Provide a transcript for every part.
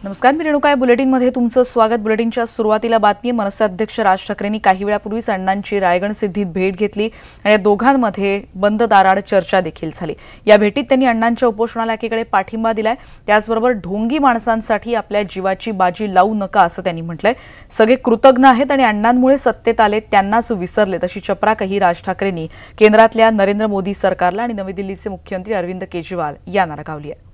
नमस्कार, मी रेणुका. बुलेटिनमध्ये तुमचं स्वागत. बुलेटिनच्या सुरुवातीला बातमी. मनसे अध्यक्ष राज ठाकरेंनी काही वेळापूर्वीच अण्णांची रायगड सिद्धीत भेट घेतली आणि या दोघांमध्ये बंद दाराआड चर्चा देखील झाली. या भेटीत त्यांनी अण्णांच्या उपोषणाला एकीकडे पाठिंबा दिलाय, त्याचबरोबर ढोंगी माणसांसाठी आपल्या जीवाची बाजी लावू नका असं त्यांनी म्हटलंय. सगळे कृतज्ञ आहेत आणि अण्णांमुळे सत्तेत आले त्यांनाच विसरलेत अशी चपराकही राज ठाकरेंनी केंद्रातल्या नरेंद्र मोदी सरकारला आणि नवी दिल्लीचे मुख्यमंत्री अरविंद केजरीवाल यांना लगावली आहे.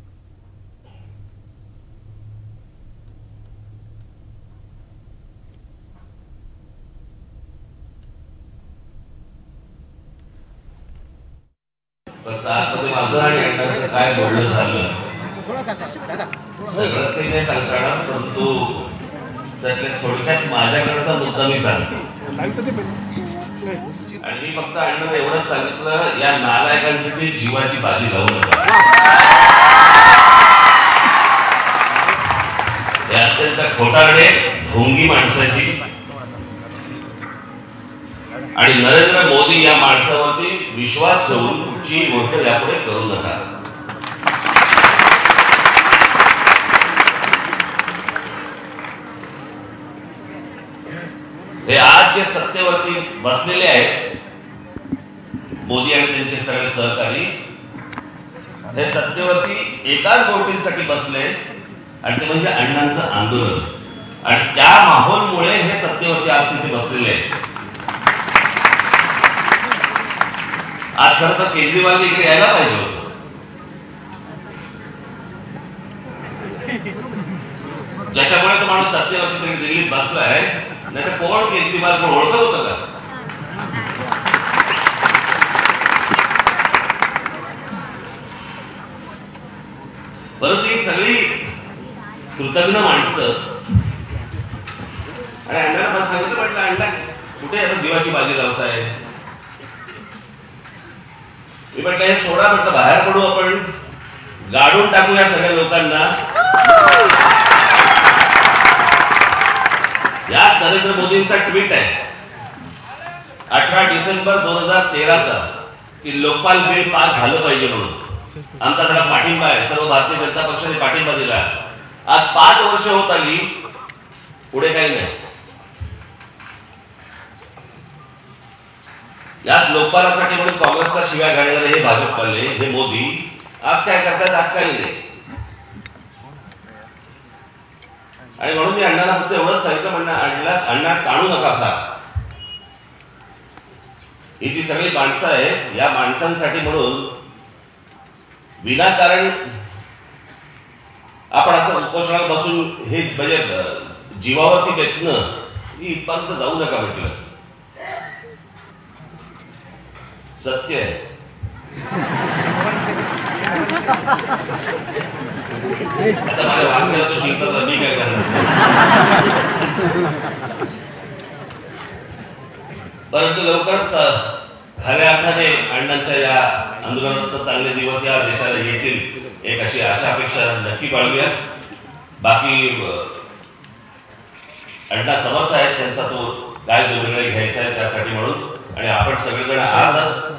माझं आणि अण्णांचं काय बोलणं झालं सगळंच काही नाही सांगता येणार, परंतु त्यातल्या थोडक्यात माझ्याकडचा मुद्दा मी सांगतो. आणि मी फक्त अण्णांना एवढंच सांगितलं, या नालायकांसाठी जीवाची बाजी लावू नका. हे अत्यंत खोटारडे ढोंगी माणसाची आणि नरेंद्र मोदी या माणसावरती विश्वास ठेवून कुठची गोष्ट यापुढे करू नका. हे आज जे सत्तेवरती बसलेले आहेत मोदी आणि त्यांचे सगळे सहकारी, हे सत्तेवरती एकाच गोष्टींसाठी बसले आणि ते म्हणजे अण्णांचं आंदोलन. आणि त्या माहोलमुळे हे सत्तेवरती आज तिथे बसलेले आहेत. आज खरं तर केजरीवाल इकडे यायला पाहिजे होतं. ज्याच्यामुळे तो माणूस सत्तेवरती तरी दिल्लीत बसलाय, नाही तर कोण केजरीवाल कोण ओळखत होतं का? परंतु ही सगळी कृतज्ञ माणसं आणि अण्णाला सांगितलं, म्हटलं अण्णा कुठे आता जीवाची बाजी लावताय? मी म्हटलं हे सोडा, म्हटलं बाहेर पडू, आपण गाडून टाकू या सगळ्या लोकांना. या नरेंद्र मोदींचा ट्विट आहे 18 डिसेंबर 2013चा की लोकपाल बिल पास झालं पाहिजे म्हणून. आमचा त्याला पाठिंबा आहे, सर्व भारतीय जनता पक्षाने पाठिंबा दिला. आज 5 वर्ष होत आली, पुढे काही नाही. याच लोकपालासाठी म्हणून काँग्रेसला शिव्या घालणारे हे भाजपवाले, हे मोदी आज काय करतात? आज काही नाही. आणि म्हणून मी अण्णाला फक्त एवढंच सांगितलं, म्हणणं अण्णा ताणू नका फार. ही जी सगळी माणसं आहेत, या माणसांसाठी म्हणून विनाकारण आपण असं उपोषणाला बसून हे म्हणजे जीवावरती बेतणं ही इथपर्यंत जाऊ नका. म्हटलं सत्य आहे. आता माझ्या वाक्याला तो शिकतात, मी काय करणार? परंतु लवकरच खऱ्या अर्थाने अण्णांच्या या आंदोलनात चांगले दिवस या देशाला येतील, एक अशी आशा अपेक्षा नक्की बाळगूया. बाकी अण्णा समर्थ आहेत, त्यांचा तो काय जो निर्णय घ्यायचा आहे त्यासाठी म्हणून. आणि आपण सगळेजण आहातच.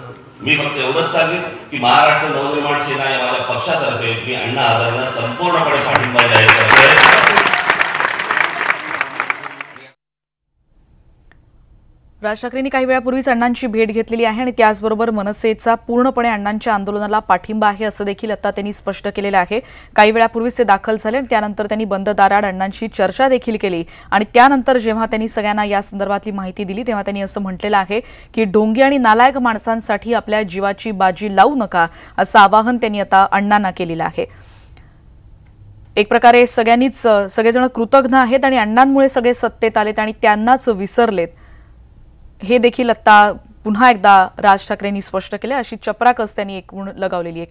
मी फक्त एवढंच सांगेन की महाराष्ट्र नवनिर्माण सेना या माझ्या पक्षातर्फे मी अण्णा हजारेंना संपूर्णपणे पाठिंबा जाहीर करतोय. राज ठाकरेंनी काही वेळापूर्वीच अण्णांची भेट घेतलेली आहे आणि त्याचबरोबर मनसेचा पूर्णपणे अण्णांच्या आंदोलनाला पाठिंबा आहे असं देखील आता त्यांनी स्पष्ट केलेलं आहे. काही वेळापूर्वीच ते दाखल झाले आणि त्यानंतर त्यांनी बंद दाराआड अण्णांची चर्चा देखील केली. आणि त्यानंतर जेव्हा त्यांनी सगळ्यांना या संदर्भातली माहिती दिली तेव्हा त्यांनी असं म्हटलेलं आहे की ढोंगी आणि नालायक माणसांसाठी आपल्या जीवाची बाजी लावू नका असं आवाहन त्यांनी आता अण्णांना केलेलं आहे. एक प्रकारे सगळेजण कृतज्ञ आहेत आणि अण्णांमुळे सगळे सत्तेत आलेत आणि त्यांनाच विसरलेत हे देखील आता पुन्हा एकदा राज ठाकरेंनी स्पष्ट केले. अशी चपराकच त्यांनी एकूण लगावलेली आहे.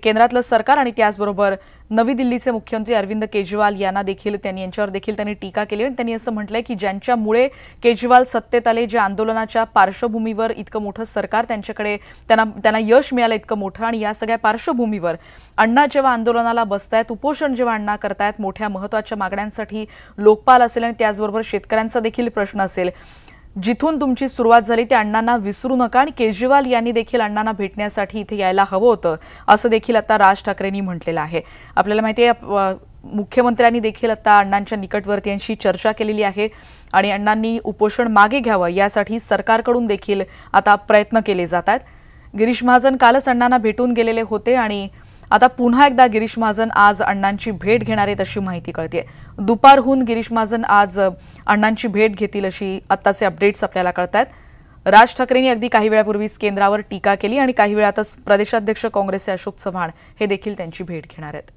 केंद्रातलं सरकार आणि त्याचबरोबर नवी दिल्लीचे मुख्यमंत्री अरविंद केजरीवाल यांच्यावर देखील त्यांनी टीका केली आणि त्यांनी असं म्हटलंय की ज्यांच्यामुळे केजरीवाल सत्तेत आले, ज्या आंदोलनाच्या पार्श्वभूमीवर इतकं मोठं सरकार त्यांना यश मिळालं इतकं मोठं, आणि या सगळ्या पार्श्वभूमीवर अण्णा जेव्हा आंदोलनाला बसतायत, उपोषण जेव्हा अण्णा करतायत, मोठ्या महत्त्वाच्या मागण्यांसाठी लोकपाल असेल आणि त्याचबरोबर शेतकऱ्यांचा देखील प्रश्न असेल, जिथून तुमची सुरुवात झाली त्या अण्णांना विसरू नका आणि केजरीवाल यांनी देखील अण्णांना भेटण्यासाठी इथे यायला हवं होतं असं देखील आता राज ठाकरेंनी म्हटलेलं आहे. आपल्याला माहिती आहे मुख्यमंत्र्यांनी देखील आता अण्णांच्या निकटवर्तीयांशी चर्चा केलेली आहे आणि अण्णांनी उपोषण मागे घ्यावं यासाठी सरकारकडून देखील आता प्रयत्न केले जात आहेत। गिरीश महाजन कालच अण्णांना भेटून गेलेले होते आणि आता पुन्हा एकदा गिरीश महाजन आज अण्णांची भेट घेणार आहेत अशी माहिती कळते। दुपारहून गिरीश महाजन आज अण्णांची भेट घेतील अशी आत्ताचे अपडेट्स आपल्याला कळतायत। राज ठाकरेंनी अगदी काही वेळापूर्वीच केंद्रावर टीका केली आणि काही वेळातच प्रदेशाध्यक्ष काँग्रेसचे अशोक चव्हाण हे देखील त्यांची भेट घेणार आहेत।